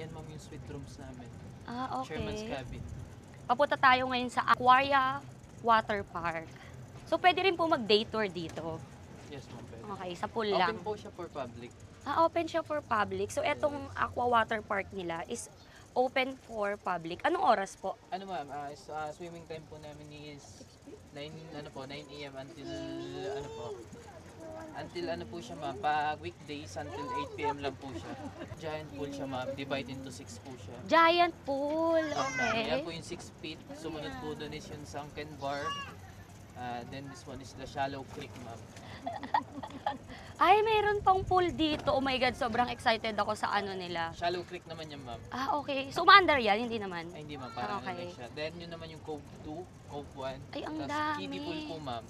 Yan ma'am yung suite rooms namin. Ah, okay. Chairman's cabin. Papunta tayo ngayon sa Aquaria Water Park. So, pwede rin po mag-day tour dito. Yes ma'am, pwede. Okay, sa pool lang. Open po siya for public. Ah, open siya for public. So, etong Aqua Water Park nila is open for public. Anong oras po? Ano ma'am, swimming time po namin is 9 a.m. until ano po siya ma'am, pag weekdays until 8 p.m. lang po siya. Giant pool siya ma'am, divide into 6 po siya. Giant pool. Yan Okay. po yung 6 feet. Sumunod po doon is yung sunken bar. Then this one is the shallow creek ma'am. Ay, mayroon pang pool dito. Oh my God, sobrang excited ako sa ano nila. Shallow creek naman yan ma'am. Ah, okay. So, umaandar yan? Hindi naman? Ay hindi ma'am, parang Okay. ano lang siya. Then yun naman yung Cove 2, Cove 1. Ay, ang Tapos dami. kiddie pool po ma'am.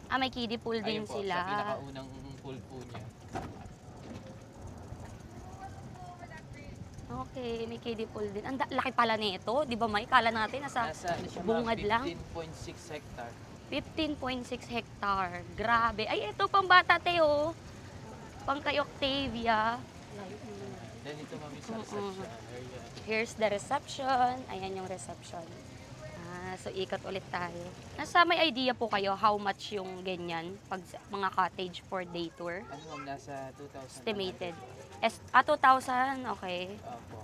Ah, may kiddie pool din Ayun po, sila. sa pinakaunang pool po niya. Okay, may kiddie pool din. Ang laki pala nito. Di ba, May? Kala natin nasa Nasa ano siya bungad ma'am, lang. 15.6 hectare. 15.6 hectare. Grabe. Ay, ito pang bata, Teo. Pang kay Octavia. Then ito ma'am yung sa reception area. Here's the reception. Ayan yung reception. So ikot ulit tayo. Nasa may idea po kayo how much yung ganyan pag mga cottage for day tour? Ano ma'am, nasa 2,000. Estimated. 2,000. Okay. Opo.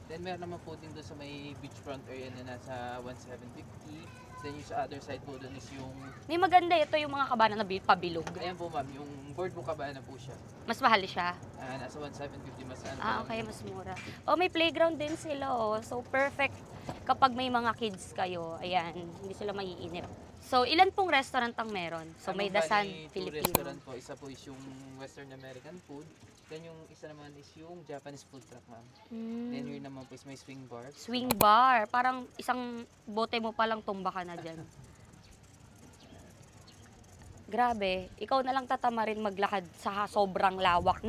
Then meron naman po din doon sa may beachfront area na nasa 1,750. Then yung sa other side po doon is yung... May maganda ito yung mga kabana na pabilog. Ayan po ma'am, yung boardwalk cabana po siya. Mas mahal siya. Nasa 1,750 mas ano. Ah, okay. Mas mura. Oh, may playground din sila. Oh. So, perfect kapag may mga kids kayo. Ayan, hindi sila maiinip. So, ilan pong restaurant ang meron? So, may The Sun Filipino. Restaurant po. Isa po is yung Western American food. Then yung isa naman is yung Japanese food truck ma'am. Then yun naman po is may swing bar. Swing bar. Parang isang bote mo palang tumba ka na dyan. Grabe, ikaw na lang tatamarin maglakad sa sobrang lawak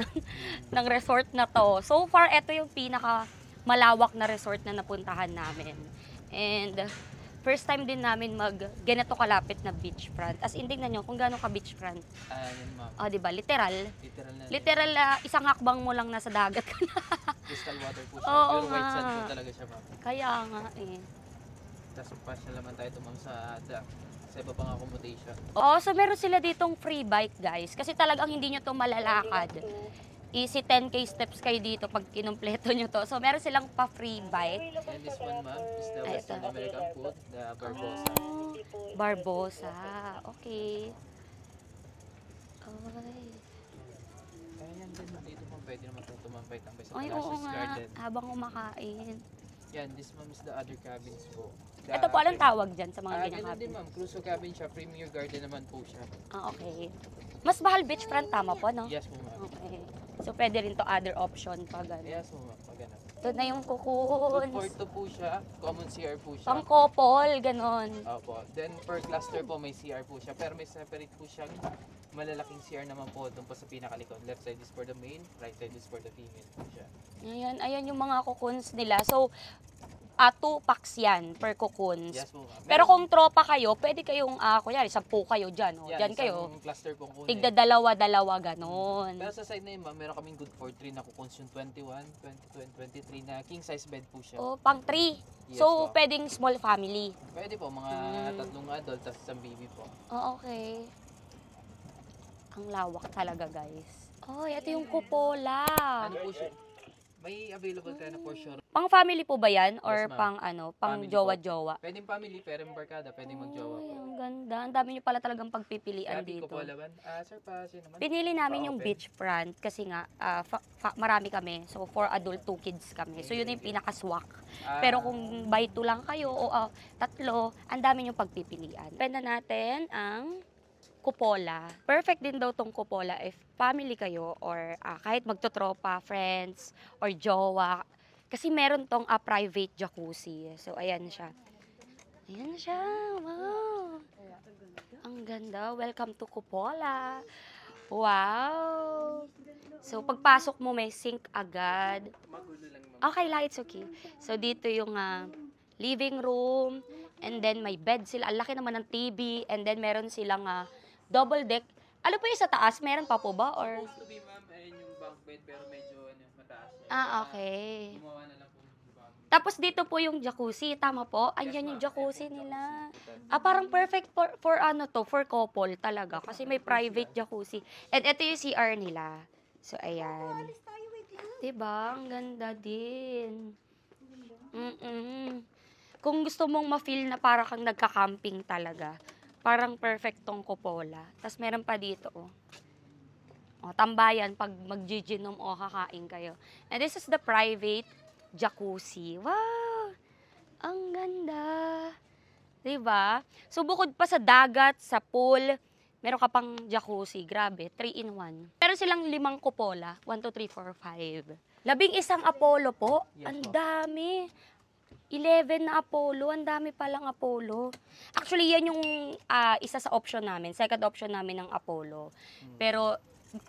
ng resort na to. So far, ito yung pinaka malawak na resort na napuntahan namin. And first time din namin ganito kalapit na beachfront. As in, tingnan nyo kung gaano ka beachfront. Yan ma'am. Oh, di ba? Literal. Literal na. Literal, isang hakbang mo lang nasa dagat ka na. Crystal water po siya. Oo Pure white nga. sand po talaga siya ma'am. Kaya nga eh. Tapos pasyal naman tayo ito ma'am sa iba pang accommodation. Oo, so meron sila ditong free bike, guys. Kasi talagang hindi nyo to malalakad. Easy 10K steps kayo dito pag kinumpleto nyo to. So meron silang pa-free bike. And this one ma'am is the Ay, Western ito. American food, the Barbosa. Barbosa. Okay. Ay. Kaya yan din dito ma'am, pwede naman tayo tumampay-tambay sa Ay, oo Palacios nga. Garden. Habang kumakain. Yan, this ma'am is the other cabins po. Ito po, anong tawag dyan sa mga ganyang Ganun cabin? din ma'am, Crusoe cabin siya, premier garden naman po siya. Ah, okay. Mas mahal beachfront, tama po, no? Yes po ma'am. Okay. So, pwede rin to other option pag ano. Yes po ma'am, pag ganun. Ito na yung 2 cocoons. for 2 po siya, common CR po siya. Pang couple, ganon. Opo. Then per cluster po may CR po siya, pero may separate po siyang malalaking CR naman po doon po sa pinakalikod. Left side is for the male, right side is for the female po siya. Ayan yung mga cocoons nila. So, 2 packs yan per cocoons. Yes po ma'am. Pero kung tropa kayo, pwede kayong, kunyari, 10 kayo dyan. Oh. Yan, Dyan kayo. isang cluster pong kunin. Tigda dalawa-dalawa, ganon. Pero sa side na yun ma'am, meron kaming good for 3 na kukuns yung 21, 22, and 23 na king size bed po siya. Oh, pang 3. Yes, So, po. pwedeng small family. Pwede po, mga 3 adult, tapos isang baby po. Oh, okay. Ang lawak talaga, guys. Oh, ito yung kupola. Ano po siya? May available tayo na for sure. Pang family po ba yan? Or Yes, ma'am. pang pang Family jowa-jowa? Pwedeng family, pero barkada, pwedeng magjowa Ay, po. ang ganda. Ang dami nyo pala talagang pagpipilian Sabi ko dito. po, Laban. Sir, pasin naman. Pinili namin yung Pa-open. beachfront kasi nga marami kami. So, 4 adult, 2 kids kami. So, yun yung pinaka-swak. Pero kung by 2 lang kayo o 3, ang dami yung pagpipilian. Pwede natin ang kupola. Perfect din daw tong kupola if family kayo or kahit magtotropa, friends, or jowa. Kasi meron tong private jacuzzi. So, ayan siya. Ayan siya. Wow. Ang ganda. Welcome to Kupola. Wow. So, pagpasok mo, may sink agad. Magulo lang ma'am. Okay lang, it's okay. So, dito yung living room. And then, may bed sila. Ang laki naman ng TV. And then, meron silang double deck Ano po yung sa taas? Meron pa po ba? Or? Supposed to be, ma'am, ayun yung bunk bed, pero medyo mataas siya. Okay. Gumawa na lang po ng bunk. Tapos dito po yung jacuzzi, tama po? Ayan yung jacuzzi nila. Parang perfect for ano to, for couple talaga. Kasi may private jacuzzi. And ito yung CR nila. So, ayan. Diba? Ang ganda din. Kung gusto mong ma-feel na para kang nagka-camping talaga, parang perfect tong kupola. Tapos meron pa dito, oh. O, tambayan pag mag-giginom o kakain kayo. And this is the private jacuzzi. Wow! Ang ganda. Diba? So, bukod pa sa dagat, sa pool, meron ka pang jacuzzi. Grabe, 3-in-1. Meron silang 5 kupola. 1, 2, 3, 4, 5. 11 Apollo po. Yes, Ang po. dami. 11 na Apollo. Ang dami palang Apollo. Actually, yan yung isa sa option namin. Second option namin ng Apollo. Pero,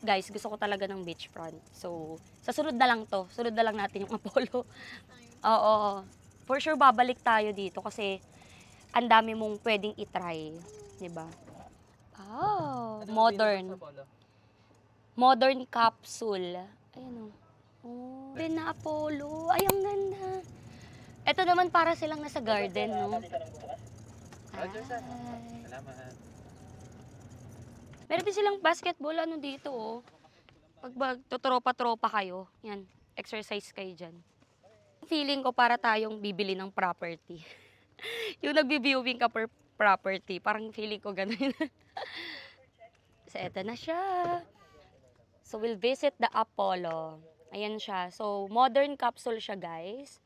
guys, gusto ko talaga ng beachfront. So, sa sunod na lang to. Sunod na lang natin yung Apollo. Oo. For sure, babalik tayo dito kasi ang dami mong pwedeng itry. Diba? Oh, modern. Modern capsule. Ayan o. Oh, din na Apollo. Ay, ang ganda. Ito naman para silang nasa garden, no? Roger, sir. Ay. Salamat. Meron din silang basketball, ano dito, oh. Pag tutropa-tropa kayo, yan, exercise kayo dyan. Feeling ko para tayong bibili ng property. Yung nagbi-viewing ka per property, parang feeling ko ganun. So, eto na siya. So, we'll visit the Apollo. Ayan siya. So, modern capsule siya, guys.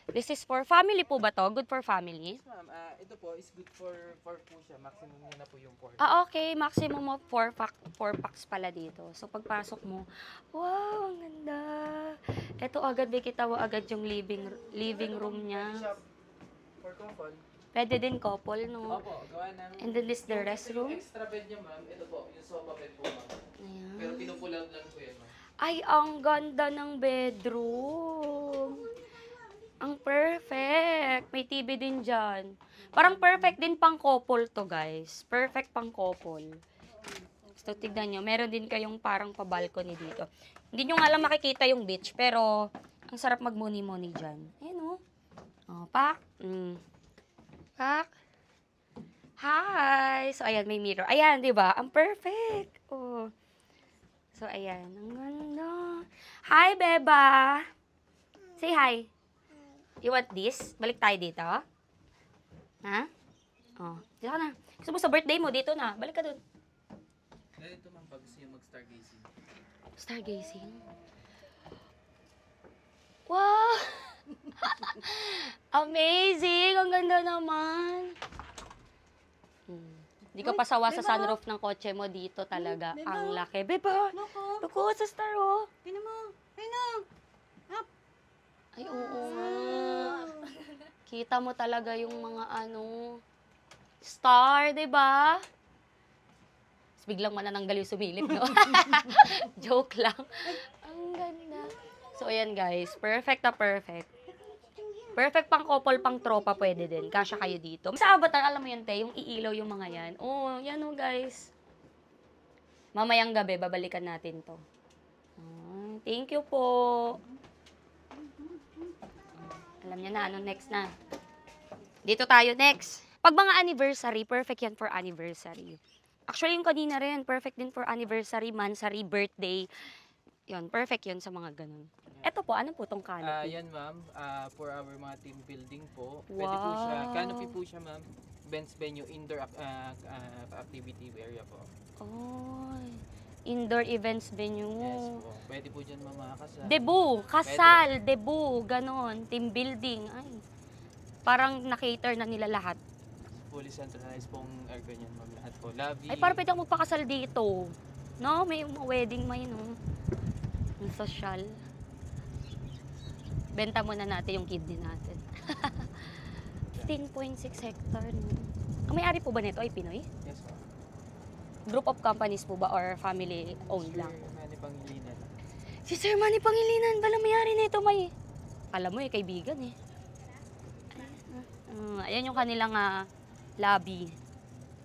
This is for family po ba to? Good for family? Yes, ma'am. Ito po is good for po siya. Maximum niya na po yung 4. Okay. Maximum of 4 packs pala dito. So, pagpasok mo, wow, ang ganda. Ito agad, may kita mo agad yung living room niya. For couple. Pwede din couple, no? Opo, gawa ng... And then this the Yung restroom. extra bed niya, ma'am. Ito po, yung sofa bed po, ma'am. Ayan. Pero pinupulaw lang po yan, ma'am. Ay, ang ganda ng bedroom. Ang perfect. May TV din dyan. Parang perfect din pang couple to, guys. Perfect pang couple. So, tignan nyo. Meron din kayong parang pa-balcony dito. Hindi nyo nga lang makikita yung beach, pero ang sarap mag-muni-muni dyan. Ayan, oh. Oh, pak. Pak. Hi! So, ayan, may mirror. Ayan, di ba? Ang perfect. Oh. So, ayan. Ang ganda. Hi, Beba! Say hi. You want this? Balik tayo dito. Ha? Oh, dito ka na. Gusto mo sa birthday mo, dito na. Balik ka dun. Ganito, ma'am, pag gusto niyo mag-stargazing. Stargazing. Wow! Amazing! Ang ganda naman. Hindi ka pasawa sa sunroof ng kotse mo dito talaga. Ang laki. Beba! Loko, sa star, oh. Tingnan mo. Ayun. Ay, oo nga. Kita mo talaga yung mga star, di ba? Tapos biglang manananggal yung sumilip, no? Joke lang. Ang ganda. So, ayan guys. Perfect na perfect. Perfect pang couple, pang tropa, pwede din. Kasya kayo dito. Sa Avatar, alam mo yun, te, yung iilaw yung mga yan. Oh, yan o, guys. Mamayang gabi, babalikan natin to. Thank you po. Alam niya na, next na. Dito tayo next. Pag mga anniversary, perfect yan for anniversary. Actually, yung kanina rin, perfect din for anniversary, mansary, birthday. Yun, perfect yun sa mga ganun. Eto po, ano po tong canopy? Yan, ma'am. For our mga team building po. Wow. Pwede po siya. Canopy po siya, ma'am. Bench venue, indoor activity area po. Oh, indoor events venue. Yes po. Pwede po dyan, ma'am, mga kasal. Debut, kasal, debut, ganon, team building. Ay, parang na-cater na nila lahat. Fully centralized pong aircon yan, ma'am. Lahat po. Lobby. Ay, parang pwede akong magpakasal dito. No, may wedding, may no. Ang social. Benta muna natin yung kidney natin. 15.6 hectare, no? Ang may-ari po ba nito ay Pinoy? Yes po. Group of companies po ba or family owned lang? Manny Pangilinan. Si Sir Manny Pangilinan, bala may-ari nito may. Alam mo kaibigan eh. Ayan yung kanilang lobby.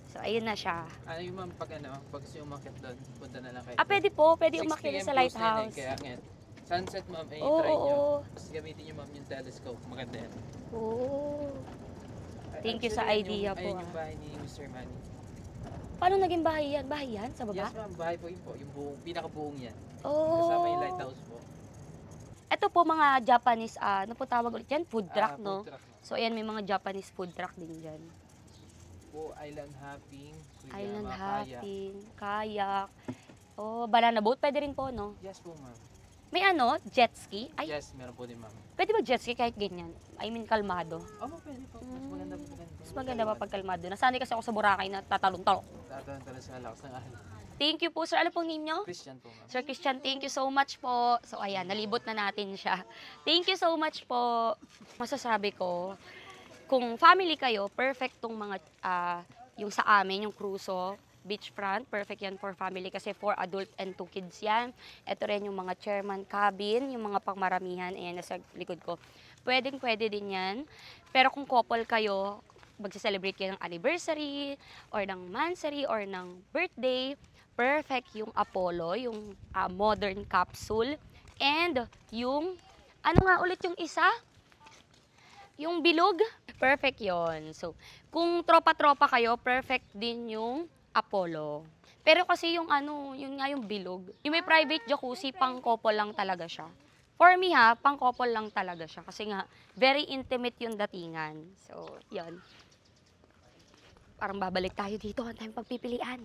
So, ayun na siya. Ano yung ma'am, pag gusto yung umakyat doon, punta na lang kayo. Pwede po. Pwede 6 umakyat PM sa close na yun lighthouse. Kaya ngayon, sunset ma'am, ay Oo, try nyo. oo. Tapos gamitin nyo ma'am yung telescope. Maganda yan. Oo. Thank you sa Actually, idea ayun po, yung bahay ni Mr. Manny. Paano naging bahay yan? Bahay yan? Sa baba? Yes ma'am, bahay po yun po. Yung buong, pinakabuong yan. Oh. Kasama yung lighthouse po. Ito po mga Japanese, ano po tawag ulit yan? Food truck, no? Food truck, ma'am. So, ayan, may mga Japanese food truck din dyan. Po, island hopping. Island mga kayak. hopping, kayak. Oh, banana boat. Pwede rin po, no? Yes po ma'am. May jet ski. Ay, Yes, meron po din ma'am. pwede ba jet ski kahit ganyan? I mean, kalmado. Oo, pwede po. Mas maganda po ganito. Mas maganda pa pag kalmado. Nasanay kasi ako sa Boracay na tatalon-talon. Tatanong talaga sa lakas ng ahal. Thank you po, sir. Ano pong name nyo? Christian po ma'am. Sir Christian, thank you so much po. So, ayan, nalibot na natin siya. Thank you so much po. Masasabi ko, kung family kayo, perfect tong mga, yung sa amin, yung cruzo, beachfront, perfect yan for family kasi 4 adult and 2 kids yan. Ito rin yung mga chairman cabin, yung mga pangmaramihan, ayan, nasa likod ko. Pwede din yan. Pero kung couple kayo, magse-celebrate kayo ng anniversary, or ng mansary, or ng birthday, perfect yung Apollo, yung modern capsule, and yung, ano nga ulit yung isa? Yung bilog, perfect yon. So, kung tropa-tropa kayo, perfect din yung Apollo. Pero kasi yung yun nga yung bilog. Yung may private jacuzzi, pang couple lang talaga siya. For me pang couple lang talaga siya. Kasi nga, very intimate yung datingan. So, yun. Parang babalik tayo dito, ang tayong pagpipilian.